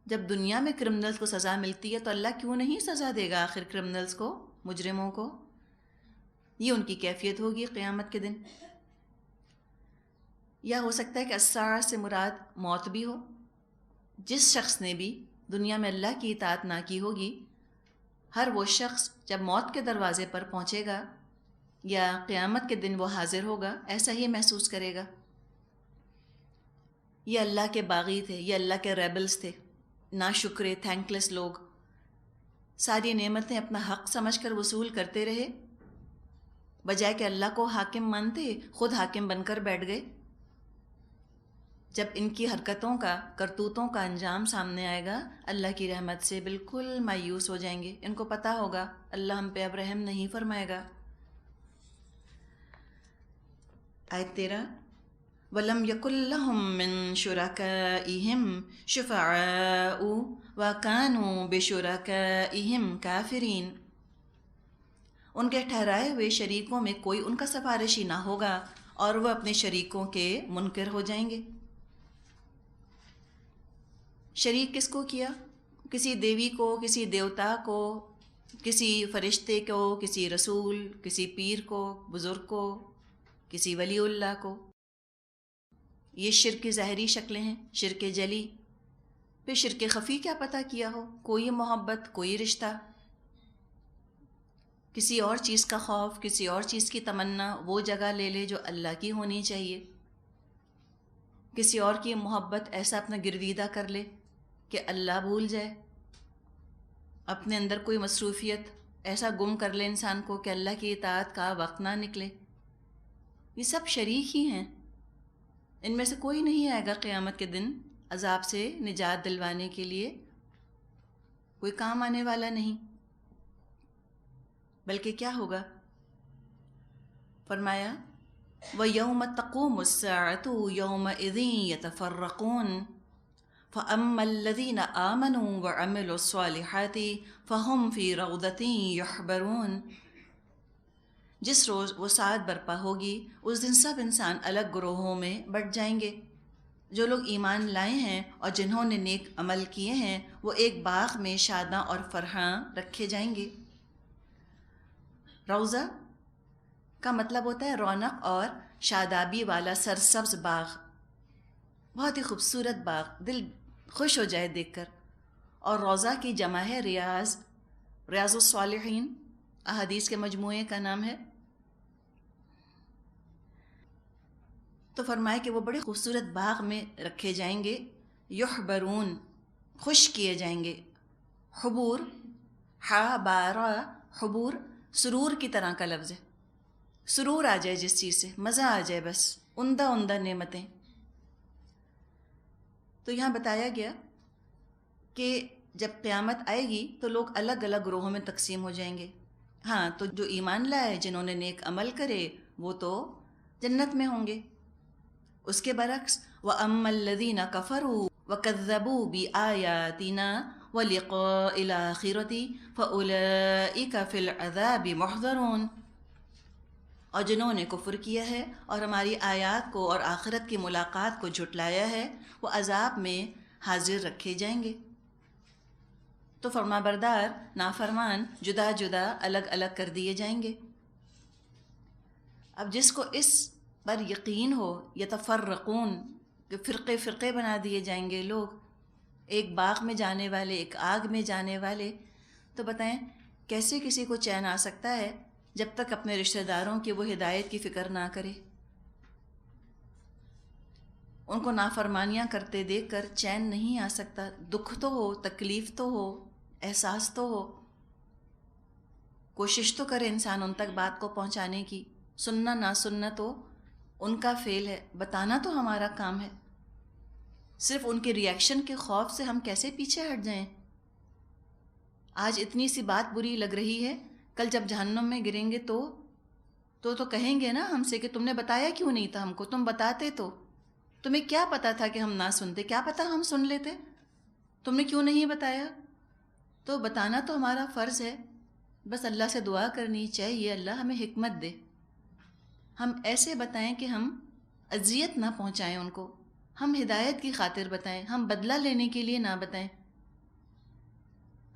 جب دنیا میں کرمنلز کو سزا ملتی ہے تو اللہ کیوں نہیں سزا دے گا آخر کرمنلز کو، مجرموں کو؟ یہ ان کی کیفیت ہوگی قیامت کے دن۔ یا ہو سکتا ہے کہ الساعہ سے مراد موت بھی ہو۔ جس شخص نے بھی دنیا میں اللہ کی اطاعت نہ کی ہوگی، ہر وہ شخص جب موت کے دروازے پر پہنچے گا یا قیامت کے دن وہ حاضر ہوگا، ایسا ہی محسوس کرے گا، یہ اللہ کے باغی تھے، یہ اللہ کے ریبلز تھے، ناشکرے، تھینک لیس لوگ، ساری نعمتیں اپنا حق سمجھ کر وصول کرتے رہے، بجائے کہ اللہ کو حاکم مانتے خود حاکم بن کر بیٹھ گئے۔ جب ان کی حرکتوں کا، کرتوتوں کا انجام سامنے آئے گا، اللہ کی رحمت سے بالکل مایوس ہو جائیں گے۔ ان کو پتہ ہوگا اللہ ہم پہ اب رحم نہیں فرمائے گا۔ آیت 13، وَلَمْ يَكُنْ لَهُم مِّن شُرَكَائِهِمْ شُفَعَاءُ وَكَانُوا بِشُرَكَائِهِمْ كَافِرِينَ۔ ان کے ٹھہرائے ہوئے شریکوں میں کوئی ان کا سفارشی نہ ہوگا اور وہ اپنے شریکوں کے منکر ہو جائیں گے۔ شریک کس کو کیا؟ کسی دیوی کو، کسی دیوتا کو، کسی فرشتے کو، کسی رسول، کسی پیر کو، بزرگ کو، کسی ولی اللہ کو۔ یہ شرک کی ظاہری شکلیں ہیں، شرک جلی۔ پھر شرک خفی کیا پتہ کیا ہو، کوئی محبت، کوئی رشتہ، کسی اور چیز کا خوف، کسی اور چیز کی تمنا وہ جگہ لے لے جو اللہ کی ہونی چاہیے، کسی اور کی محبت ایسا اپنا گرویدہ کر لے کہ اللہ بھول جائے، اپنے اندر کوئی مصروفیت ایسا گم کر لے انسان کو کہ اللہ کی اطاعت کا وقت نہ نکلے۔ یہ سب شریک ہی ہیں، ان میں سے کوئی نہیں آئے گا قیامت کے دن عذاب سے نجات دلوانے کے لیے، کوئی کام آنے والا نہیں۔ بلکہ کیا ہوگا؟ فرمایا وَيَوْمَ تَقُومُ السَّاعَةُ يَوْمَئِذٍ يَتَفَرَّقُونَ فَأَمَّا الَّذِينَ آمَنُوا وَعَمِلُوا الصَّالِحَاتِ فَهُمْ فِي رَغْدَةٍ يَحْبَرُونَ۔ جس روز وہ ساعت برپا ہوگی، اس دن سب انسان الگ گروہوں میں بٹ جائیں گے۔ جو لوگ ایمان لائے ہیں اور جنہوں نے نیک عمل کیے ہیں وہ ایک باغ میں شاداں اور فرحاں رکھے جائیں گے۔ روضہ کا مطلب ہوتا ہے رونق اور شادابی والا سرسبز باغ، بہت ہی خوبصورت باغ، دل خوش ہو جائے دیکھ کر۔ اور روضہ کی جمع ہے ریاض، ریاض الصالحین احادیث کے مجموعے کا نام ہے۔ تو فرمائے کہ وہ بڑے خوبصورت باغ میں رکھے جائیں گے، یحبرون، خوش کیے جائیں گے۔ حبور، ہا بارا، حبور سرور کی طرح کا لفظ ہے، سرور آ جائے جس چیز سے، مزہ آ جائے، بس عمدہ عمدہ نعمتیں۔ تو یہاں بتایا گیا کہ جب قیامت آئے گی تو لوگ الگ الگ گروہوں میں تقسیم ہو جائیں گے۔ ہاں، تو جو ایمان لائے، جنہوں نے نیک عمل کرے، وہ تو جنت میں ہوں گے۔ اس کے برعکس وَأَمَّا الَّذِينَ كَفَرُوا وَكَذَّبُوا بِآيَاتِنَا وَلِقَاءِ الْآخِرَةِ فَأُولَئِكَ فِي الْعَذَابِ مُحْضَرُونَ۔ اور جنہوں نے کفر کیا ہے اور ہماری آیات کو اور آخرت کی ملاقات کو جھٹلایا ہے، وہ عذاب میں حاضر رکھے جائیں گے۔ تو فرما بردار، نافرمان جدا جدا الگ الگ کر دیے جائیں گے۔ اب جس کو اس پر یقین ہو، یتفرقون، کہ فرقے فرقے بنا دیے جائیں گے لوگ، ایک باغ میں جانے والے، ایک آگ میں جانے والے، تو بتائیں کیسے کسی کو چین آ سکتا ہے جب تک اپنے رشتہ داروں کی وہ ہدایت کی فکر نہ کرے؟ ان کو نافرمانیاں کرتے دیکھ کر چین نہیں آ سکتا، دکھ تو ہو، تکلیف تو ہو، احساس تو ہو، کوشش تو کرے انسان ان تک بات کو پہنچانے کی، سننا نہ سننا تو ان کا فعل ہے، بتانا تو ہمارا کام ہے۔ صرف ان کے ریاکشن کے خوف سے ہم کیسے پیچھے ہٹ جائیں؟ آج اتنی سی بات بری لگ رہی ہے، کل جب جہنم میں گریں گے تو کہیں گے نا ہم سے کہ تم نے بتایا کیوں نہیں تھا ہم کو، تم بتاتے تو، تمہیں کیا پتا تھا کہ ہم نہ سنتے، کیا پتا ہم سن لیتے، تم نے کیوں نہیں بتایا؟ تو بتانا تو ہمارا فرض ہے، بس اللہ سے دعا کرنی چاہیے اللہ ہمیں حکمت دے، ہم ایسے بتائیں کہ ہم اذیت نہ پہنچائیں ان کو، ہم ہدایت کی خاطر بتائیں، ہم بدلہ لینے کے لیے نہ بتائیں۔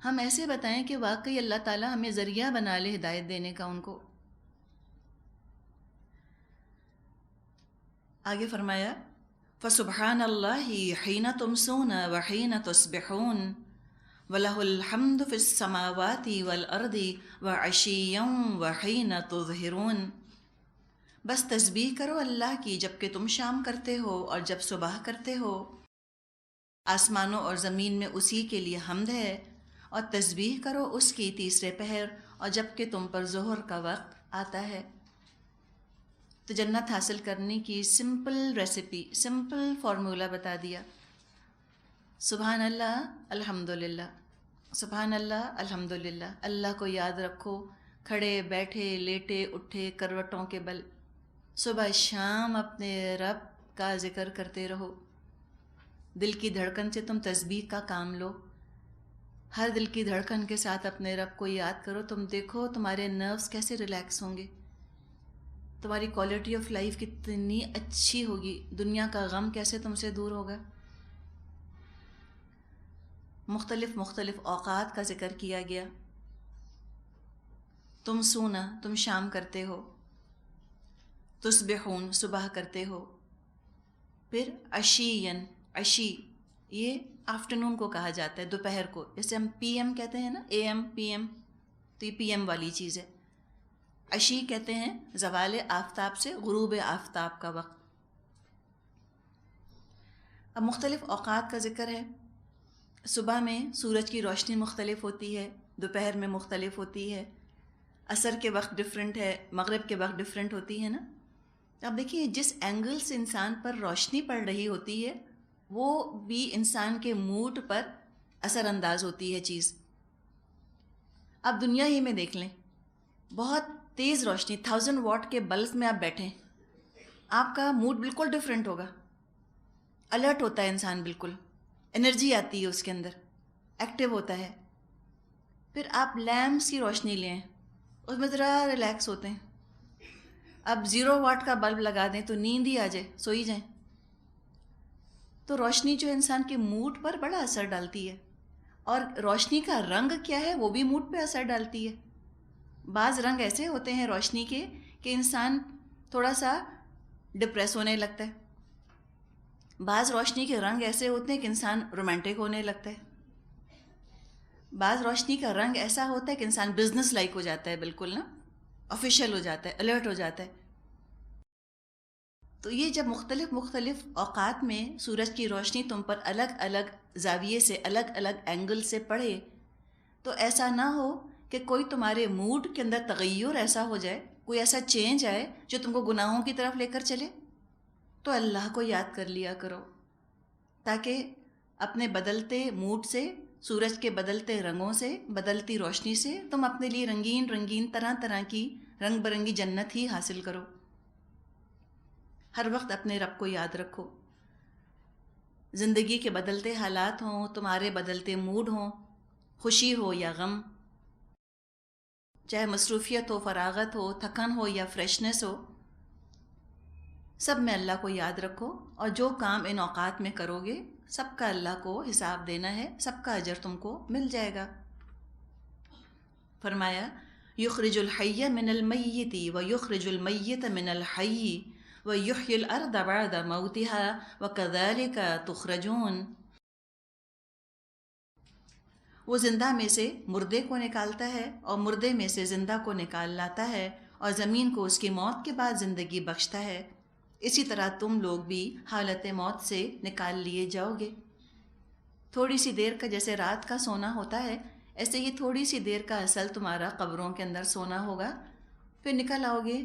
ہم ایسے بتائیں کہ واقعی اللہ تعالیٰ ہمیں ذریعہ بنا لے ہدایت دینے کا ان کو۔ آگے فرمایا فَسُبْحَانَ اللَّهِ حِينَ تُمْسُونَ وَحِينَ تُصْبِحُونَ وَلَهُ الْحَمْدُ فِي السَّمَاوَاتِ وَالْأَرْضِ وَعَشِيًّا وَحِينَ تُظْهِرُونَ۔ بس تسبیح کرو اللہ کی جب کہ تم شام کرتے ہو اور جب صبح کرتے ہو۔ آسمانوں اور زمین میں اسی کے لیے حمد ہے، اور تسبیح کرو اس کی تیسرے پہر اور جب کہ تم پر ظہر کا وقت آتا ہے۔ تو جنت حاصل کرنے کی سمپل ریسیپی، سمپل فارمولہ بتا دیا۔ سبحان اللہ الحمدللہ، سبحان اللہ الحمدللہ، اللہ کو یاد رکھو کھڑے بیٹھے لیٹے اٹھے کروٹوں کے بل، صبح شام اپنے رب کا ذکر کرتے رہو۔ دل کی دھڑکن سے تم تسبیح کا کام لو، ہر دل کی دھڑکن کے ساتھ اپنے رب کو یاد کرو، تم دیکھو تمہارے نروز کیسے ریلیکس ہوں گے، تمہاری کوالٹی آف لائف کتنی اچھی ہوگی، دنیا کا غم کیسے تم سے دور ہوگا۔ مختلف اوقات کا ذکر کیا گیا۔ تم سونا، تم شام کرتے ہو، تصبحون صبح کرتے ہو، پھر عشین، عشی یہ آفٹرنون کو کہا جاتا ہے، دوپہر کو، جیسے ہم پی ایم کہتے ہیں نا، اے ایم پی ایم، تو یہ پی ایم والی چیز ہے۔ عشی کہتے ہیں زوال آفتاب سے غروب آفتاب کا وقت۔ اب مختلف اوقات کا ذکر ہے۔ صبح میں سورج کی روشنی مختلف ہوتی ہے، دوپہر میں مختلف ہوتی ہے، عصر کے وقت ڈفرینٹ ہے، مغرب کے وقت ڈفرینٹ ہوتی ہے نا۔ اب دیکھیے جس اینگل سے انسان پر روشنی پڑ رہی ہوتی ہے وہ بھی انسان کے موڈ پر اثر انداز ہوتی ہے چیز۔ اب دنیا ہی میں دیکھ لیں، بہت تیز روشنی 1000 واٹ کے بلب میں آپ بیٹھیں، آپ کا موڈ بالکل ڈفرینٹ ہوگا، الرٹ ہوتا ہے انسان، بالکل انرجی آتی ہے اس کے اندر، ایکٹیو ہوتا ہے۔ پھر آپ لیمپس کی روشنی لیں، اس میں ذرا ریلیکس ہوتے ہیں۔ اب 0 واٹ کا بلب لگا دیں تو نیند ہی آ جائے، سو ہی جائیں۔ تو روشنی جو انسان کے موڈ پر بڑا اثر ڈالتی ہے، اور روشنی کا رنگ کیا ہے وہ بھی موڈ پہ اثر ڈالتی ہے۔ بعض رنگ ایسے ہوتے ہیں روشنی کے کہ انسان تھوڑا سا ڈپریس ہونے لگتا ہے، بعض روشنی کے رنگ ایسے ہوتے ہیں کہ انسان رومانٹک ہونے لگتا ہے، بعض روشنی کا رنگ ایسا ہوتا ہے کہ انسان بزنس لائک ہو جاتا ہے، بالکل نا، آفیشیل ہو جاتا ہے، الرٹ ہو جاتا ہے۔ تو یہ جب مختلف اوقات میں سورج کی روشنی تم پر الگ الگ زاویے سے، الگ الگ اینگل سے پڑے، تو ایسا نہ ہو کہ کوئی تمہارے موڈ کے اندر تغیر ایسا ہو جائے، کوئی ایسا چینج آئے جو تم کو گناہوں کی طرف لے کر چلے۔ تو اللہ کو یاد کر لیا کرو تاکہ اپنے بدلتے موڈ سے، سورج کے بدلتے رنگوں سے، بدلتی روشنی سے تم اپنے لیے رنگین رنگین طرح طرح کی رنگ برنگی جنت ہی حاصل کرو۔ ہر وقت اپنے رب کو یاد رکھو، زندگی کے بدلتے حالات ہوں، تمہارے بدلتے موڈ ہوں، خوشی ہو یا غم، چاہے مصروفیت ہو، فراغت ہو، تھکن ہو یا فریشنس ہو، سب میں اللہ کو یاد رکھو، اور جو کام ان اوقات میں کرو گے سب کا اللہ کو حساب دینا ہے، سب کا اجر تم کو مل جائے گا۔ فرمایا یخرج الحی من المیت ویخرج المیت من الحی وَيُحْيِي الْأَرْضَ بَعْدَ مَوْتِهَا وَكَذَلِكَ تُخْرَجُونَ۔ وہ زندہ میں سے مردے کو نکالتا ہے اور مردے میں سے زندہ کو نکال لاتا ہے، اور زمین کو اس کی موت کے بعد زندگی بخشتا ہے، اسی طرح تم لوگ بھی حالت موت سے نکال لیے جاؤ گے۔ تھوڑی سی دیر کا جیسے رات کا سونا ہوتا ہے، ایسے ہی تھوڑی سی دیر کا اصل تمہارا قبروں کے اندر سونا ہوگا، پھر نکل آؤ گے،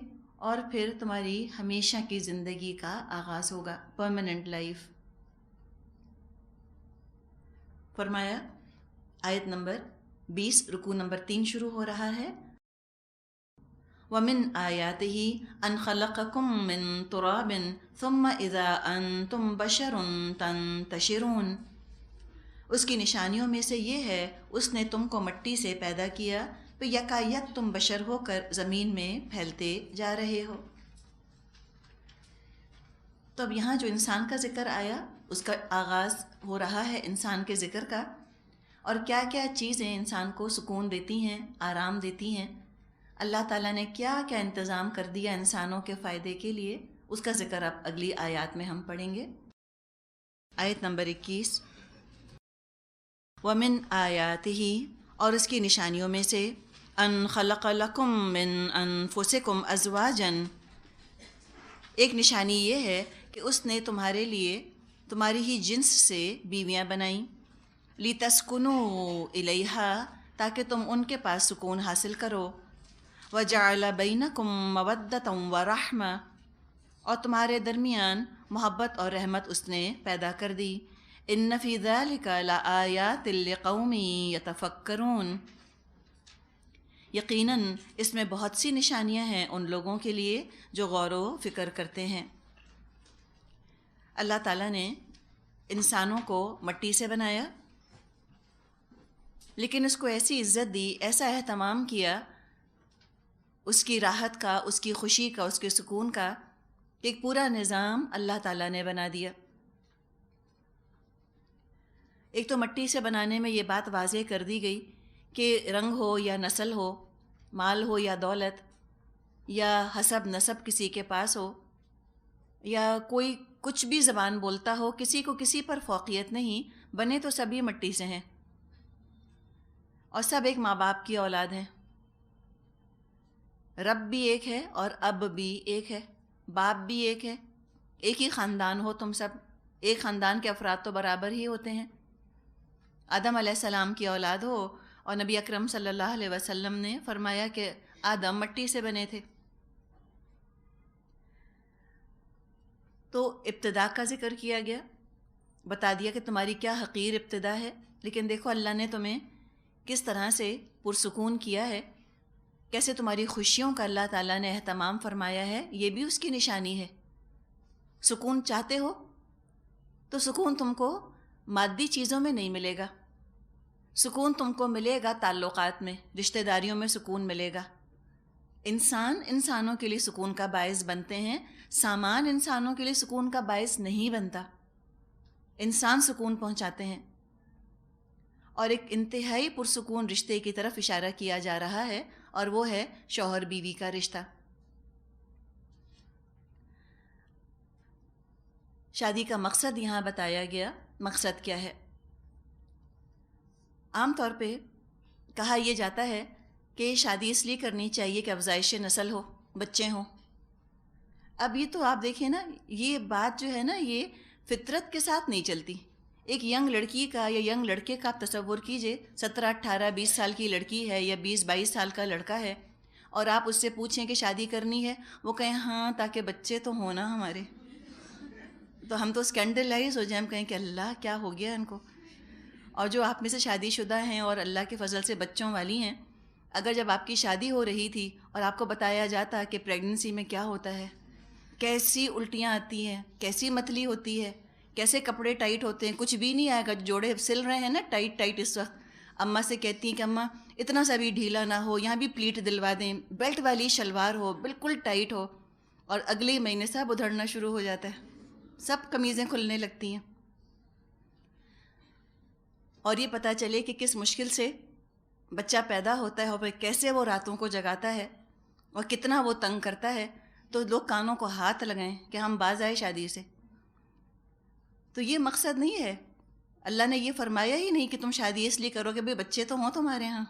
اور پھر تمہاری ہمیشہ کی زندگی کا آغاز ہوگا، پرماننٹ لائف۔ فرمایا آیت نمبر 20 رکوع نمبر 3 شروع ہو رہا ہے، وَمِنْ آيَاتِهِ أَنْ خَلَقَكُم مِّن تُرَابٍ ثُمَّ إِذَا أَنْتُمْ بَشَرٌ تَنْتَشِرُونَ۔ اس کی نشانیوں میں سے یہ ہے اس نے تم کو مٹی سے پیدا کیا، پھر یکایک تم بشر ہو کر زمین میں پھیلتے جا رہے ہو۔ تو اب یہاں جو انسان کا ذکر آیا، اس کا آغاز ہو رہا ہے انسان کے ذکر کا، اور کیا کیا چیزیں انسان کو سکون دیتی ہیں، آرام دیتی ہیں، اللہ تعالیٰ نے کیا کیا انتظام کر دیا انسانوں کے فائدے کے لیے، اس کا ذکر اب اگلی آیات میں ہم پڑھیں گے۔ آیت نمبر 21، وَمِنْ آیَاتِهِ، اور اس کی نشانیوں میں سے، ان خلق لکم من انفسکم ازواجا، ایک نشانی یہ ہے کہ اس نے تمہارے لیے تمہاری ہی جنس سے بیویاں بنائیں، لِتَسْكُنُوا إِلَيْهَا، تاکہ تم ان کے پاس سکون حاصل کرو، وَجَعَلَ بَيْنَكُمْ مَوَدَّةً وَرَحْمَةً، اور تمہارے درمیان محبت اور رحمت اس نے پیدا کر دی۔ إِنَّ فِي ذَلِكَ لَآيَاتٍ لِقَوْمٍ يَتَفَكَّرُونَ، یقیناً اس میں بہت سی نشانیاں ہیں ان لوگوں کے لیے جو غور و فکر کرتے ہیں۔ اللہ تعالیٰ نے انسانوں کو مٹی سے بنایا، لیکن اس کو ایسی عزت دی، ایسا اہتمام کیا اس کی راحت کا، اس کی خوشی کا، اس کے سکون کا، ایک پورا نظام اللہ تعالیٰ نے بنا دیا۔ ایک تو مٹی سے بنانے میں یہ بات واضح کر دی گئی کہ رنگ ہو یا نسل ہو، مال ہو یا دولت، یا حسب نسب کسی کے پاس ہو، یا کوئی کچھ بھی زبان بولتا ہو، کسی کو کسی پر فوقیت نہیں، بنے تو سبھی مٹی سے ہیں، اور سب ایک ماں باپ کی اولاد ہیں۔ رب بھی ایک ہے اور اب بھی ایک ہے، باپ بھی ایک ہے، ایک ہی خاندان ہو تم سب، ایک خاندان کے افراد تو برابر ہی ہوتے ہیں۔ آدم علیہ السلام کی اولاد ہو، اور نبی اکرم صلی اللہ علیہ وسلم نے فرمایا کہ آدم مٹی سے بنے تھے۔ تو ابتدا کا ذکر کیا گیا، بتا دیا کہ تمہاری کیا حقیر ابتدا ہے، لیکن دیکھو اللہ نے تمہیں کس طرح سے پرسکون کیا ہے، کیسے تمہاری خوشیوں کا اللہ تعالیٰ نے اہتمام فرمایا ہے، یہ بھی اس کی نشانی ہے۔ سکون چاہتے ہو تو سکون تم کو مادی چیزوں میں نہیں ملے گا، سکون تم کو ملے گا تعلقات میں، رشتہ داریوں میں سکون ملے گا۔ انسانوں کے لیے سکون کا باعث بنتے ہیں، سامان انسانوں کے لیے سکون کا باعث نہیں بنتا، انسان سکون پہنچاتے ہیں۔ اور ایک انتہائی پرسکون رشتے کی طرف اشارہ کیا جا رہا ہے، اور وہ ہے شوہر بیوی کا رشتہ۔ شادی کا مقصد یہاں بتایا گیا، مقصد کیا ہے؟ عام طور پہ کہا یہ جاتا ہے کہ شادی اس لیے کرنی چاہیے کہ افزائش نسل ہو، بچے ہوں۔ اب یہ تو آپ دیکھیں نا، یہ بات جو ہے نا، یہ فطرت کے ساتھ نہیں چلتی۔ ایک ینگ لڑکی کا یا ینگ لڑکے کا آپ تصور کیجئے، 17، 18، 20 سال کی لڑکی ہے یا 20، 22 سال کا لڑکا ہے، اور آپ اس سے پوچھیں کہ شادی کرنی ہے، وہ کہیں ہاں تاکہ بچے تو ہونا ہمارے، تو ہم تو اسکینڈلائز ہو جائیں، ہم کہیں کہ اللہ کیا ہو گیا ان کو۔ اور جو آپ میں سے شادی شدہ ہیں اور اللہ کے فضل سے بچوں والی ہیں، اگر جب آپ کی شادی ہو رہی تھی اور آپ کو بتایا جاتا کہ پریگننسی میں کیا ہوتا ہے، کیسی الٹیاں آتی ہیں، کیسی متلی ہوتی ہے، کیسے کپڑے ٹائٹ ہوتے ہیں، کچھ بھی نہیں آئے گا، جوڑے سل رہے ہیں نا ٹائٹ اس وقت، اماں سے کہتی ہیں کہ اماں اتنا سا بھی ڈھیلا نہ ہو، یہاں بھی پلیٹ دلوا دیں، بیلٹ والی شلوار ہو، بالکل ٹائٹ ہو، اور اگلے مہینے سب ادھڑنا شروع ہو جاتا ہے، سب قمیضیں کھلنے لگتی ہیں۔ اور یہ پتہ چلے کہ کس مشکل سے بچہ پیدا ہوتا ہے، اور پھر کیسے وہ راتوں کو جگاتا ہے اور کتنا وہ تنگ کرتا ہے، تو لوگ کانوں کو ہاتھ لگائیں کہ ہم باز آئے شادی سے۔ تو یہ مقصد نہیں ہے، اللہ نے یہ فرمایا ہی نہیں کہ تم شادی اس لیے کرو کہ بھئی بچے تو ہوں تمہارے ہاں،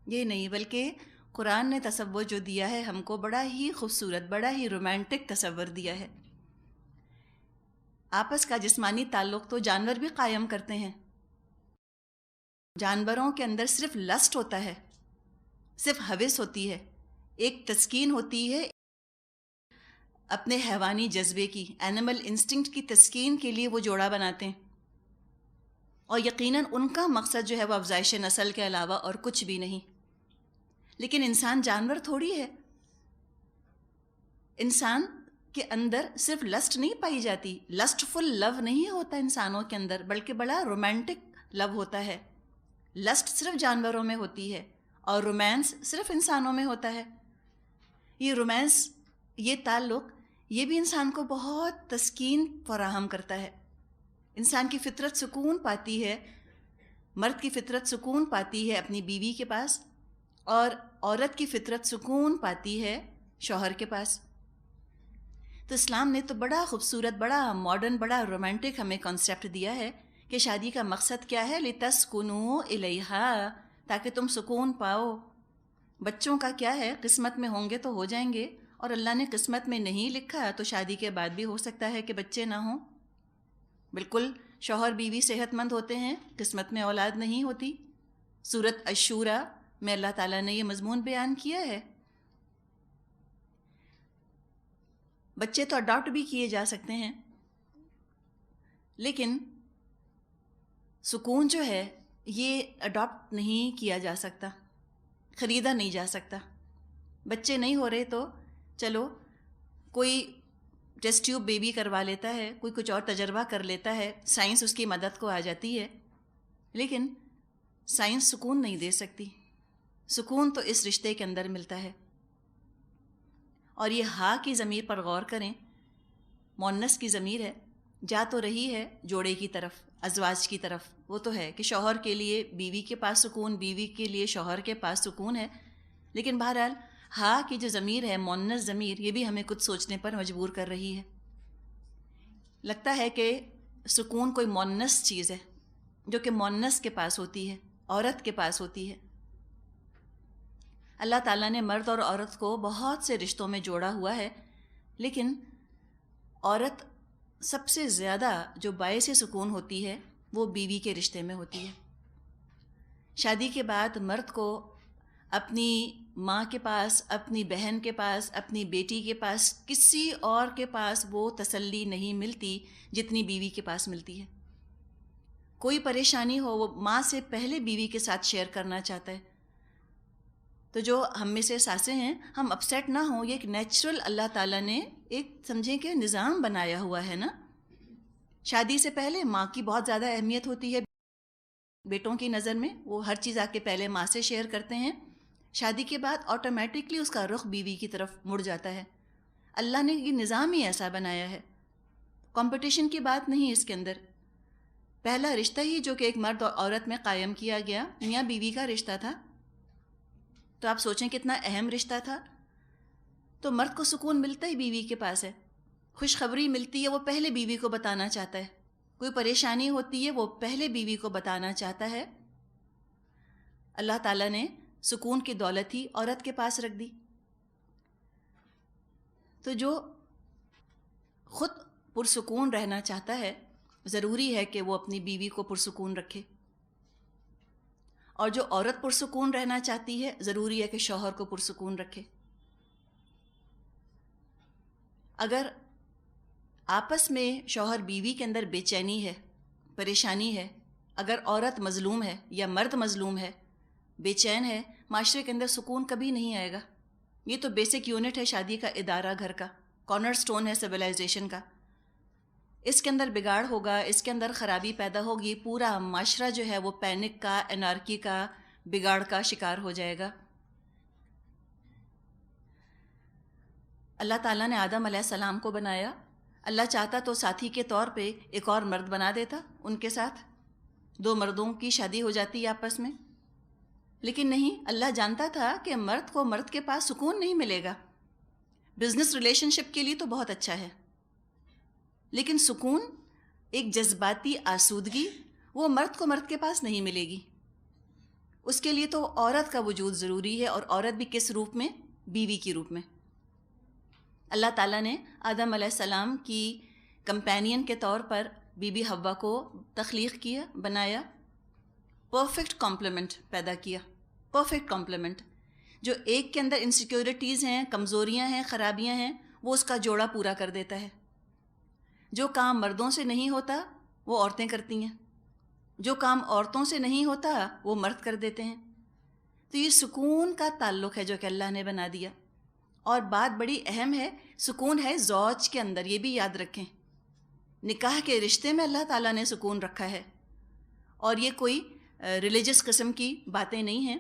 یہ نہیں، بلکہ قرآن نے تصور جو دیا ہے ہم کو، بڑا ہی خوبصورت، بڑا ہی رومانٹک تصور دیا ہے۔ آپس کا جسمانی تعلق تو جانور بھی قائم کرتے ہیں، جانوروں کے اندر صرف لسٹ ہوتا ہے، صرف ہوس ہوتی ہے، ایک تسکین ہوتی ہے اپنے حیوانی جذبے کی، اینیمل انسٹنکٹ کی تسکین کے لیے وہ جوڑا بناتے ہیں، اور یقیناً ان کا مقصد جو ہے وہ افزائش نسل کے علاوہ اور کچھ بھی نہیں۔ لیکن انسان جانور تھوڑی ہے، انسان کے اندر صرف لسٹ نہیں پائی جاتی، لسٹ فل لو نہیں ہوتا انسانوں کے اندر، بلکہ بڑا رومانٹک لو ہوتا ہے۔ لسٹ صرف جانوروں میں ہوتی ہے اور رومانس صرف انسانوں میں ہوتا ہے۔ یہ رومانس، یہ تعلق، یہ بھی انسان کو بہت تسکین فراہم کرتا ہے، انسان کی فطرت سکون پاتی ہے مرد کی فطرت سکون پاتی ہے اپنی بیوی کے پاس، اور عورت کی فطرت سکون پاتی ہے شوہر کے پاس۔ تو اسلام نے تو بڑا خوبصورت، بڑا ماڈرن، بڑا رومانٹک ہمیں کانسیپٹ دیا ہے کہ شادی کا مقصد کیا ہے؟ لِتَسْكُنُوا إِلَيْهَا، تاکہ تم سکون پاؤ۔ بچوں کا کیا ہے؟ قسمت میں ہوں گے تو ہو جائیں گے، اور اللہ نے قسمت میں نہیں لکھا تو شادی کے بعد بھی ہو سکتا ہے کہ بچے نہ ہوں۔ بالکل شوہر بیوی صحت مند ہوتے ہیں، قسمت میں اولاد نہیں ہوتی۔ سورۃ الشورى میں اللہ تعالیٰ نے یہ مضمون بیان کیا ہے۔ بچے تو اڈاپٹ بھی کیے جا سکتے ہیں، لیکن سکون جو ہے یہ اڈاپٹ نہیں کیا جا سکتا، خریدا نہیں جا سکتا۔ بچے نہیں ہو رہے تو چلو کوئی ٹیسٹ ٹیوب بیبی کروا لیتا ہے، کوئی کچھ اور تجربہ کر لیتا ہے، سائنس اس کی مدد کو آ جاتی ہے، لیکن سائنس سکون نہیں دے سکتی۔ سکون تو اس رشتے کے اندر ملتا ہے۔ اور یہ ہاں کی ضمیر پر غور کریں، مؤنث کی ضمیر ہے، جا تو رہی ہے جوڑے کی طرف، ازواج کی طرف۔ وہ تو ہے کہ شوہر کے لیے بیوی کے پاس سکون، بیوی کے لیے شوہر کے پاس سکون ہے، لیکن بہرحال ہاں کی جو ضمیر ہے، مؤنث ضمیر، یہ بھی ہمیں کچھ سوچنے پر مجبور کر رہی ہے۔ لگتا ہے کہ سکون کوئی مؤنث چیز ہے جو کہ مؤنث کے پاس ہوتی ہے، عورت کے پاس ہوتی ہے۔ اللہ تعالیٰ نے مرد اور عورت کو بہت سے رشتوں میں جوڑا ہوا ہے، لیکن عورت سب سے زیادہ جو باعث سکون ہوتی ہے وہ بیوی کے رشتے میں ہوتی ہے۔ شادی کے بعد مرد کو اپنی ماں کے پاس، اپنی بہن کے پاس، اپنی بیٹی کے پاس، کسی اور کے پاس وہ تسلی نہیں ملتی جتنی بیوی کے پاس ملتی ہے۔ کوئی پریشانی ہو وہ ماں سے پہلے بیوی کے ساتھ شیئر کرنا چاہتا ہے۔ تو جو ہم میں سے ساسیں ہیں، ہم اپسیٹ نہ ہوں، یہ ایک نیچرل اللہ تعالیٰ نے ایک سمجھیں کہ نظام بنایا ہوا ہے نا۔ شادی سے پہلے ماں کی بہت زیادہ اہمیت ہوتی ہے بیٹوں کی نظر میں، وہ ہر چیز آ کے پہلے ماں سے شیئر کرتے ہیں۔ شادی کے بعد آٹومیٹکلی اس کا رخ بیوی کی طرف مڑ جاتا ہے۔ اللہ نے یہ نظام ہی ایسا بنایا ہے، کمپٹیشن کی بات نہیں اس کے اندر۔ پہلا رشتہ ہی جو کہ ایک مرد اور عورت میں قائم کیا گیا، میاں بیوی کا رشتہ تھا، تو آپ سوچیں کتنا اہم رشتہ تھا۔ تو مرد کو سکون ملتا ہی بیوی کے پاس ہے، خوشخبری ملتی ہے وہ پہلے بیوی کو بتانا چاہتا ہے، کوئی پریشانی ہوتی ہے وہ پہلے بیوی کو بتانا چاہتا ہے۔ اللہ تعالیٰ نے سکون کی دولت ہی عورت کے پاس رکھ دی۔ تو جو خود پرسکون رہنا چاہتا ہے، ضروری ہے کہ وہ اپنی بیوی کو پرسکون رکھے، اور جو عورت پرسکون رہنا چاہتی ہے، ضروری ہے کہ شوہر کو پرسکون رکھے۔ اگر آپس میں شوہر بیوی کے اندر بے چینی ہے، پریشانی ہے، اگر عورت مظلوم ہے یا مرد مظلوم ہے، بے چین ہے، معاشرے کے اندر سکون کبھی نہیں آئے گا۔ یہ تو بیسک یونٹ ہے شادی کا ادارہ، گھر کا کارنر سٹون ہے سویلائزیشن کا۔ اس کے اندر بگاڑ ہوگا، اس کے اندر خرابی پیدا ہوگی، پورا معاشرہ جو ہے وہ پینک کا، انارکی کا، بگاڑ کا شکار ہو جائے گا۔ اللہ تعالیٰ نے آدم علیہ السلام کو بنایا، اللہ چاہتا تو ساتھی کے طور پہ ایک اور مرد بنا دیتا، ان کے ساتھ دو مردوں کی شادی ہو جاتی آپس میں، لیکن نہیں، اللہ جانتا تھا کہ مرد کو مرد کے پاس سکون نہیں ملے گا۔ بزنس ریلیشن شپ کے لیے تو بہت اچھا ہے، لیکن سکون، ایک جذباتی آسودگی، وہ مرد کو مرد کے پاس نہیں ملے گی۔ اس کے لیے تو عورت کا وجود ضروری ہے، اور عورت بھی کس روپ میں؟ بیوی کی روپ میں۔ اللہ تعالیٰ نے آدم علیہ السلام کی کمپینین کے طور پر بی بی حوا کو تخلیق کیا، بنایا، پرفیکٹ کمپلیمنٹ پیدا کیا، پرفیکٹ کمپلیمنٹ۔ جو ایک کے اندر انسیکیورٹیز ہیں، کمزوریاں ہیں، خرابیاں ہیں، وہ اس کا جوڑا پورا کر دیتا ہے۔ جو کام مردوں سے نہیں ہوتا وہ عورتیں کرتی ہیں، جو کام عورتوں سے نہیں ہوتا وہ مرد کر دیتے ہیں۔ تو یہ سکون کا تعلق ہے جو کہ اللہ نے بنا دیا۔ اور بات بڑی اہم ہے، سکون ہے زوج کے اندر، یہ بھی یاد رکھیں۔ نکاح کے رشتے میں اللہ تعالیٰ نے سکون رکھا ہے، اور یہ کوئی ریلیجس قسم کی باتیں نہیں ہیں،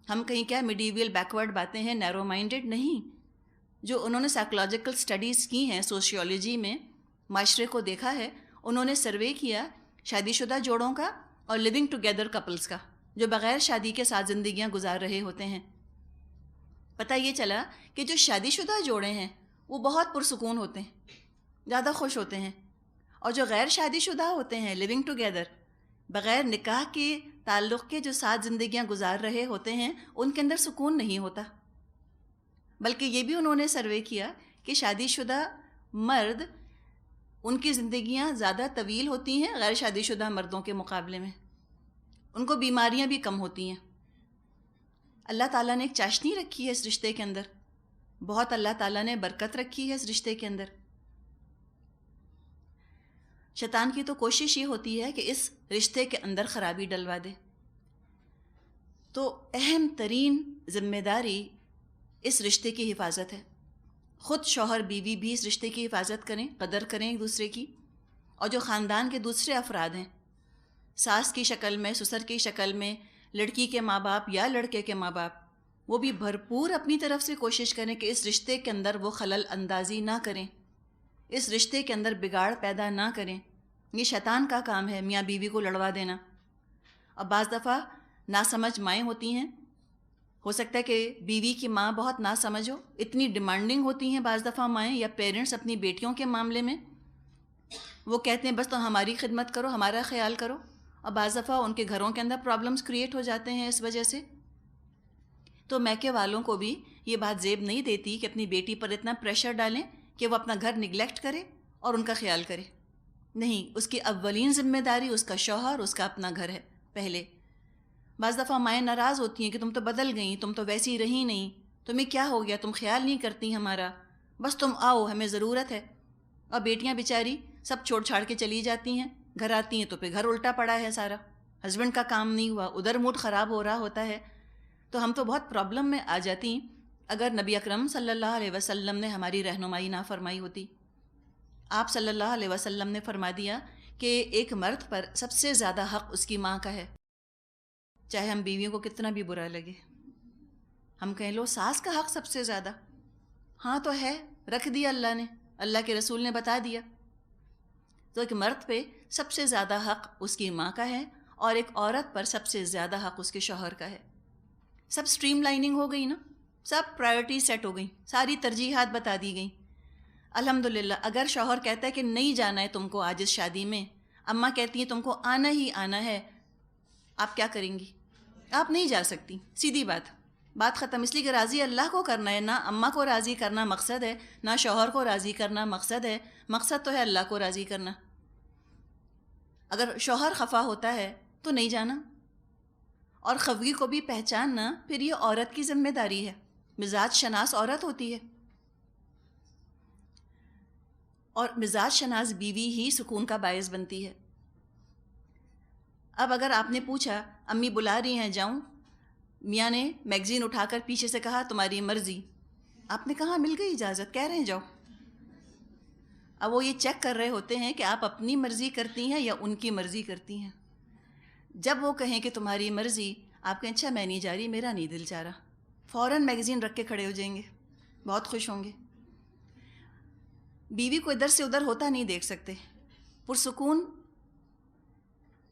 ہم کہیں کیا میڈیول بیکورڈ باتیں ہیں، نیرو مائنڈڈ نہیں۔ جو انہوں نے سائیکولوجیکل سٹڈیز کی ہیں سوشیولوجی میں، معاشرے کو دیکھا ہے، انہوں نے سروے کیا شادی شدہ جوڑوں کا اور لیونگ ٹوگیدر کپلز کا جو بغیر شادی کے ساتھ زندگیاں گزار رہے ہوتے ہیں. پتہ یہ چلا کہ جو شادی شدہ جوڑے ہیں وہ بہت پرسکون ہوتے ہیں, زیادہ خوش ہوتے ہیں, اور جو غیر شادی شدہ ہوتے ہیں لیونگ ٹوگیدر بغیر نکاح کے تعلق کے جو ساتھ زندگیاں گزار رہے ہوتے ہیں ان کے اندر سکون نہیں ہوتا. بلکہ یہ بھی انہوں نے سروے کیا کہ شادی شدہ مرد ان کی زندگیاں زیادہ طویل ہوتی ہیں غیر شادی شدہ مردوں کے مقابلے میں, ان کو بیماریاں بھی کم ہوتی ہیں. اللہ تعالیٰ نے ایک چاشنی رکھی ہے اس رشتے کے اندر, بہت اللہ تعالیٰ نے برکت رکھی ہے اس رشتے کے اندر. شیطان کی تو کوشش یہ ہوتی ہے کہ اس رشتے کے اندر خرابی ڈلوا دے. تو اہم ترین ذمہ داری اس رشتے کی حفاظت ہے. خود شوہر بیوی بھی اس رشتے کی حفاظت کریں, قدر کریں ایک دوسرے کی, اور جو خاندان کے دوسرے افراد ہیں, ساس کی شکل میں, سسر کی شکل میں, لڑکی کے ماں باپ یا لڑکے کے ماں باپ, وہ بھی بھرپور اپنی طرف سے کوشش کریں کہ اس رشتے کے اندر وہ خلل اندازی نہ کریں, اس رشتے کے اندر بگاڑ پیدا نہ کریں. یہ شیطان کا کام ہے میاں بیوی کو لڑوا دینا. اب بعض دفعہ ناسمجھ مائیں ہوتی ہیں, ہو سکتا ہے کہ بیوی کی ماں بہت ناسمجھ ہو, اتنی ڈیمانڈنگ ہوتی ہیں بعض دفعہ مائیں یا پیرنٹس اپنی بیٹیوں کے معاملے میں. وہ کہتے ہیں بس تو ہماری خدمت کرو, ہمارا خیال کرو, اور بعض دفعہ ان کے گھروں کے اندر پرابلمس کریٹ ہو جاتے ہیں اس وجہ سے. تو میکے والوں کو بھی یہ بات زیب نہیں دیتی کہ اپنی بیٹی پر اتنا پریشر ڈالیں کہ وہ اپنا گھر نگلیکٹ کرے اور ان کا خیال کرے. نہیں, اس کی اولین ذمہ داری اس کا شوہر, اس کا اپنا گھر ہے پہلے. بعض دفعہ مائیں ناراض ہوتی ہیں کہ تم تو بدل گئیں, تم تو ویسی رہی نہیں, تمہیں کیا ہو گیا, تم خیال نہیں کرتی ہمارا, بس تم آؤ, ہمیں ضرورت ہے. اور بیٹیاں بیچاری سب چھوڑ چھاڑ کے چلی جاتی ہیں, گھر آتی ہیں تو پھر گھر الٹا پڑا ہے سارا, ہسبینڈ کا کام نہیں ہوا, ادھر موڈ خراب ہو رہا ہوتا ہے. تو ہم تو بہت پرابلم میں آ جاتی اگر نبی اکرم صلی اللہ علیہ وسلم نے ہماری رہنمائی نہ فرمائی ہوتی. آپ صلی اللہ علیہ وسلم نے فرما دیا کہ ایک مرد پر سب سے زیادہ حق اس کی ماں کا ہے, چاہے ہم بیویوں کو کتنا بھی برا لگے. ہم کہیں لو ساس کا حق سب سے زیادہ, ہاں تو ہے, رکھ دیا اللہ نے, اللہ کے رسول نے بتا دیا. تو ایک مرد پہ سب سے زیادہ حق اس کی ماں کا ہے, اور ایک عورت پر سب سے زیادہ حق اس کے شوہر کا ہے. سب سٹریم لائننگ ہو گئی نا, سب پرائیورٹی سیٹ ہو گئی, ساری ترجیحات بتا دی گئیں. الحمدللہ. اگر شوہر کہتا ہے کہ نہیں جانا ہے تم کو آج اس شادی میں, اماں کہتی ہیں تم کو آنا ہی آنا ہے, آپ کیا کریں گی؟ آپ نہیں جا سکتی, سیدھی بات, بات ختم. اس لیے کہ راضی اللہ کو کرنا ہے, نہ اماں کو راضی کرنا مقصد ہے, نہ شوہر کو راضی کرنا مقصد ہے. مقصد تو ہے اللہ کو راضی کرنا. اگر شوہر خفا ہوتا ہے تو نہیں جانا, اور خفگی کو بھی پہچاننا پھر یہ عورت کی ذمہ داری ہے. مزاج شناس عورت ہوتی ہے, اور مزاج شناس بیوی ہی سکون کا باعث بنتی ہے. اب اگر آپ نے پوچھا امی بلا رہی ہیں جاؤں, میاں نے میگزین اٹھا کر پیچھے سے کہا تمہاری مرضی, آپ نے کہا مل گئی اجازت, کہہ رہے ہیں جاؤ. اب وہ یہ چیک کر رہے ہوتے ہیں کہ آپ اپنی مرضی کرتی ہیں یا ان کی مرضی کرتی ہیں. جب وہ کہیں کہ تمہاری مرضی, آپ کہیں اچھا میں نہیں جا رہی, میرا نہیں دل چاہ رہا, فوراً میگزین رکھ کے کھڑے ہو جائیں گے, بہت خوش ہوں گے. بیوی کو ادھر سے ادھر ہوتا نہیں دیکھ سکتے. پرسکون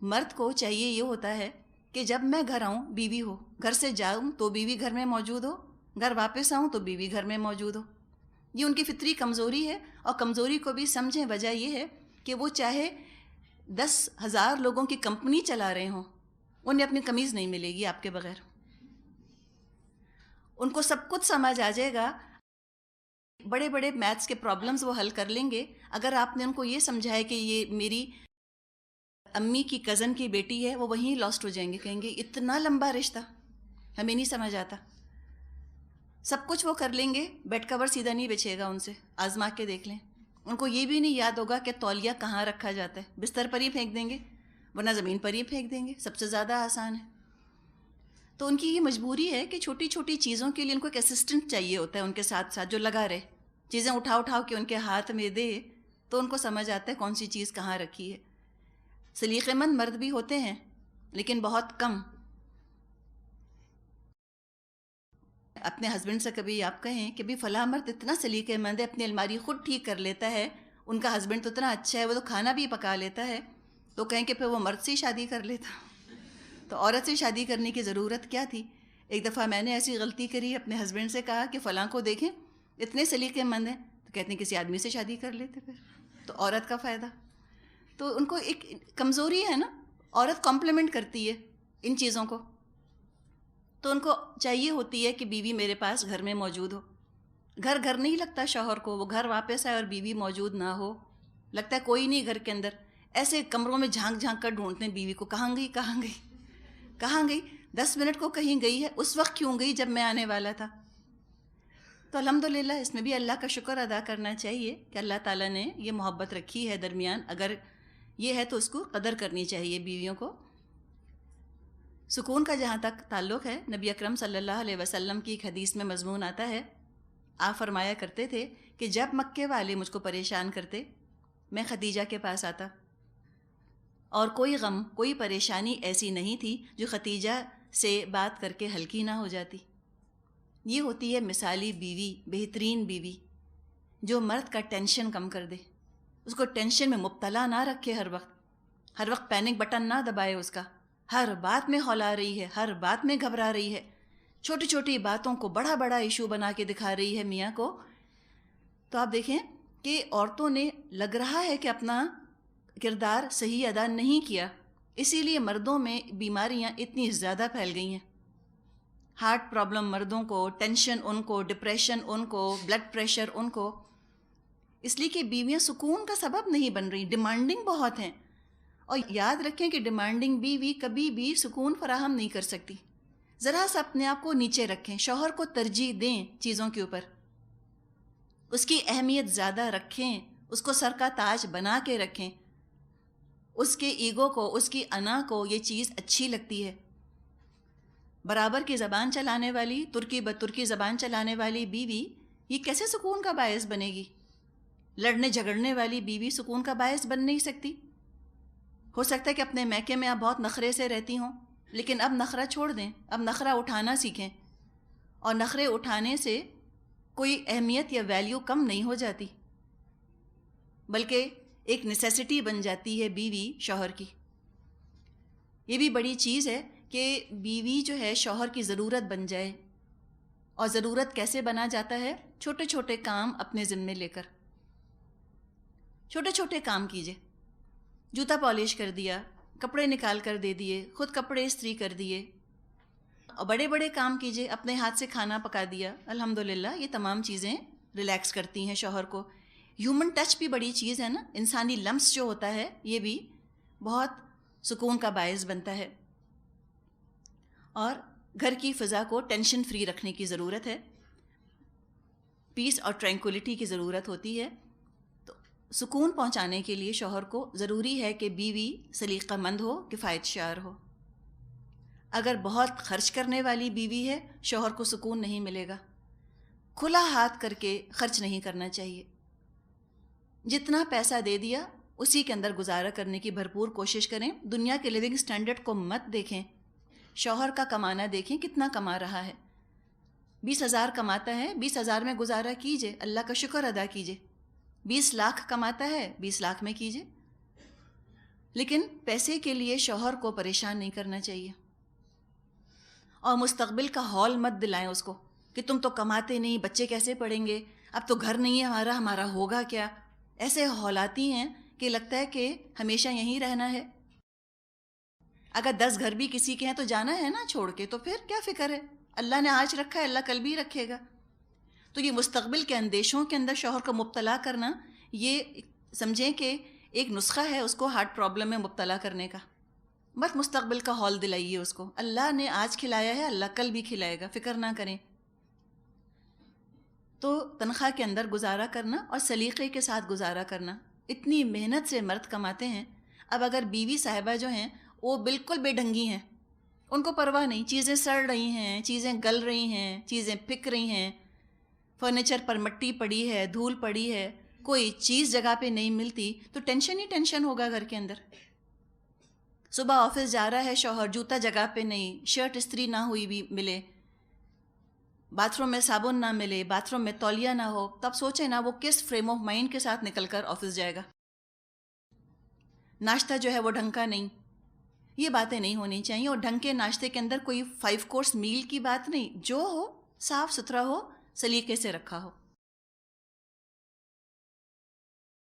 مرد کو چاہیے یہ ہوتا ہے کہ جب میں گھر آؤں بیوی ہو, گھر سے جاؤں تو بیوی گھر میں موجود ہو, گھر واپس آؤں تو بیوی گھر میں موجود ہو. یہ ان کی فطری کمزوری ہے, اور کمزوری کو بھی سمجھیں. وجہ یہ ہے کہ وہ چاہے 10,000 لوگوں کی کمپنی چلا رہے ہوں, انہیں اپنی قمیض نہیں ملے گی آپ کے بغیر. ان کو سب کچھ سمجھ آ جائے گا, بڑے بڑے میتھس کے پرابلمز وہ حل کر لیں گے. اگر آپ نے ان کو یہ سمجھایا کہ یہ میری امی کی کزن کی بیٹی ہے, وہ وہیں لاسٹ ہو جائیں گے, کہیں گے اتنا لمبا رشتہ ہمیں نہیں سمجھ آتا. سب کچھ وہ کر لیں گے, بیڈ کور سیدھا نہیں بچھے گا ان سے, آزما کے دیکھ لیں. ان کو یہ بھی نہیں یاد ہوگا کہ تولیہ کہاں رکھا جاتا ہے, بستر پر ہی پھینک دیں گے, ورنہ زمین پر ہی پھینک دیں گے, سب سے زیادہ آسان ہے. تو ان کی یہ مجبوری ہے کہ چھوٹی چھوٹی چیزوں کے لیے ان کو ایک اسسٹنٹ چاہیے ہوتا ہے ان کے ساتھ ساتھ, جو لگا رہے, چیزیں اٹھا کے ان کے ہاتھ میں دے تو ان کو سمجھ آتا ہے کون سی چیز کہاں رکھی ہے. سلیقے مند مرد بھی ہوتے ہیں لیکن بہت کم. اپنے ہسبینڈ سے کبھی آپ کہیں کہ بھی فلاں مرد اتنا سلیقے مند ہے, اپنی الماری خود ٹھیک کر لیتا ہے, ان کا ہسبینڈ تو اتنا اچھا ہے, وہ تو کھانا بھی پکا لیتا ہے, تو کہیں کہ پھر وہ مرد سے ہی شادی کر لیتا، تو عورت سے شادی کرنے کی ضرورت کیا تھی؟ ایک دفعہ میں نے ایسی غلطی کری، اپنے ہسبینڈ سے کہا کہ فلاں کو دیکھیں اتنے سلیقے مند ہیں، تو کہتے ہیں کسی آدمی سے شادی کر لیتے، پھر تو عورت کا فائدہ. تو ان کو ایک کمزوری ہے نا، عورت کمپلیمنٹ کرتی ہے ان چیزوں کو، تو ان کو چاہیے ہوتی ہے کہ بیوی میرے پاس گھر میں موجود ہو. گھر نہیں لگتا شوہر کو، وہ گھر واپس آئے اور بیوی موجود نہ ہو، لگتا ہے کوئی نہیں گھر کے اندر. ایسے کمروں میں جھانک جھانک کر ڈھونڈتے ہیں بیوی کو، کہاں گئی کہاں گئی کہاں گئی، 10 منٹ کو کہیں گئی ہے، اس وقت کیوں گئی جب میں آنے والا تھا. تو الحمدللہ اس میں بھی اللہ کا شکر ادا کرنا چاہیے کہ اللہ تعالیٰ نے یہ محبت رکھی ہے درمیان. اگر یہ ہے تو اس کو قدر کرنی چاہیے بیویوں کو. سکون کا جہاں تک تعلق ہے، نبی اکرم صلی اللہ علیہ وسلم کی ایک حدیث میں مضمون آتا ہے، آپ فرمایا کرتے تھے کہ جب مکے والے مجھ کو پریشان کرتے میں خدیجہ کے پاس آتا، اور کوئی غم کوئی پریشانی ایسی نہیں تھی جو خدیجہ سے بات کر کے ہلکی نہ ہو جاتی. یہ ہوتی ہے مثالی بیوی، بہترین بیوی، جو مرد کا ٹینشن کم کر دے، اس کو ٹینشن میں مبتلا نہ رکھے، ہر وقت پینک بٹن نہ دبائے اس کا، ہر بات میں ہلا رہی ہے، ہر بات میں گھبرا رہی ہے، چھوٹی چھوٹی باتوں کو بڑا بڑا ایشو بنا کے دکھا رہی ہے میاں کو. تو آپ دیکھیں کہ عورتوں نے لگ رہا ہے کہ اپنا کردار صحیح ادا نہیں کیا، اسی لیے مردوں میں بیماریاں اتنی زیادہ پھیل گئی ہیں. ہارٹ پرابلم مردوں کو، ٹینشن ان کو، ڈپریشن ان کو، بلڈ پریشر ان کو، اس لیے کہ بیویاں سکون کا سبب نہیں بن رہی، ڈیمانڈنگ بہت ہیں. اور یاد رکھیں کہ ڈیمانڈنگ بیوی کبھی بھی سکون فراہم نہیں کر سکتی. ذرا سا اپنے آپ کو نیچے رکھیں، شوہر کو ترجیح دیں چیزوں کے اوپر، اس کی اہمیت زیادہ رکھیں، اس کو سر کا تاج بنا کے رکھیں. اس کے ایگو کو، اس کی انا کو یہ چیز اچھی لگتی ہے. برابر کی زبان چلانے والی، ترکی بترکی زبان چلانے والی بیوی یہ کیسے سکون کا باعث بنے گی؟ لڑنے جھگڑنے والی بیوی سکون کا باعث بن نہیں سکتی. ہو سکتا ہے کہ اپنے میکے میں آپ بہت نخرے سے رہتی ہوں، لیکن اب نخرہ چھوڑ دیں، اب نخرہ اٹھانا سیکھیں، اور نخرے اٹھانے سے کوئی اہمیت یا ویلیو کم نہیں ہو جاتی، بلکہ ایک نیسیسٹی بن جاتی ہے بیوی شوہر کی. یہ بھی بڑی چیز ہے کہ بیوی جو ہے شوہر کی ضرورت بن جائے. اور ضرورت کیسے بنا جاتا ہے؟ چھوٹے چھوٹے کام اپنے ذمے لے کر، چھوٹے چھوٹے کام کیجئے. جوتا پالش کر دیا، کپڑے نکال کر دے دیے، خود کپڑے استری کر دیے، اور بڑے بڑے کام کیجئے، اپنے ہاتھ سے کھانا پکا دیا. الحمدللہ یہ تمام چیزیں ریلیکس کرتی ہیں شوہر کو. ہیومن ٹچ بھی بڑی چیز ہے نا، انسانی لمس جو ہوتا ہے یہ بھی بہت سکون کا باعث بنتا ہے. اور گھر کی فضا کو ٹینشن فری رکھنے کی ضرورت ہے، پیس اور ٹرینکولیٹی کی ضرورت ہوتی ہے. تو سکون پہنچانے کے لیے شوہر کو ضروری ہے کہ بیوی سلیقہ مند ہو، کفایت شعار ہو. اگر بہت خرچ کرنے والی بیوی ہے، شوہر کو سکون نہیں ملے گا. کھلا ہاتھ کر کے خرچ نہیں کرنا چاہیے. جتنا پیسہ دے دیا اسی کے اندر گزارا کرنے کی بھرپور کوشش کریں. دنیا کے لیونگ سٹینڈرڈ کو مت دیکھیں، شوہر کا کمانا دیکھیں کتنا کما رہا ہے. 20,000 کماتا ہے، 20,000 میں گزارا کیجئے، اللہ کا شکر ادا کیجئے. 20 لاکھ کماتا ہے، 20 لاکھ میں کیجئے. لیکن پیسے کے لیے شوہر کو پریشان نہیں کرنا چاہیے، اور مستقبل کا ہال مت دلائیں اس کو کہ تم تو کماتے نہیں، بچے کیسے پڑھیں گے، اب تو گھر نہیں ہے ہمارا ہوگا کیا. ایسے ہلاتی ہیں کہ لگتا ہے کہ ہمیشہ یہیں رہنا ہے. اگر 10 گھر بھی کسی کے ہیں تو جانا ہے نا چھوڑ کے، تو پھر کیا فکر ہے؟ اللہ نے آج رکھا ہے، اللہ کل بھی رکھے گا. تو یہ مستقبل کے اندیشوں کے اندر شوہر کو مبتلا کرنا، یہ سمجھیں کہ ایک نسخہ ہے اس کو ہارٹ پرابلم میں مبتلا کرنے کا. مت مستقبل کا ہال دلائیے اس کو. اللہ نے آج کھلایا ہے، اللہ کل بھی کھلائے گا، فکر نہ کریں. تو تنخواہ کے اندر گزارا کرنا اور سلیقے کے ساتھ گزارا کرنا. اتنی محنت سے مرد کماتے ہیں. اب اگر بیوی صاحبہ جو ہیں وہ بالکل بے ڈھنگی ہیں، ان کو پرواہ نہیں، چیزیں سڑ رہی ہیں، چیزیں گل رہی ہیں، چیزیں پھک رہی ہیں، فرنیچر پر مٹی پڑی ہے، دھول پڑی ہے، کوئی چیز جگہ پہ نہیں ملتی، تو ٹینشن ہی ٹینشن ہوگا گھر کے اندر. صبح آفس جا رہا ہے شوہر، جوتا جگہ پہ نہیں، شرٹ استری نہ ہوئی بھی ملے، باتھ روم میں صابن نہ ملے، باتھ روم میں تولیہ نہ ہو، تب سوچیں نا وہ کس فریم آف مائنڈ کے ساتھ نکل کر آفس جائے گا. ناشتہ جو ہے وہ ڈھنگ کا نہیں. یہ باتیں نہیں ہونی چاہیے. اور ڈھنگ کے ناشتے کے اندر کوئی 5 کورس میل کی بات نہیں. جو ہو صاف ستھرا ہو, سلیقے سے رکھا ہو.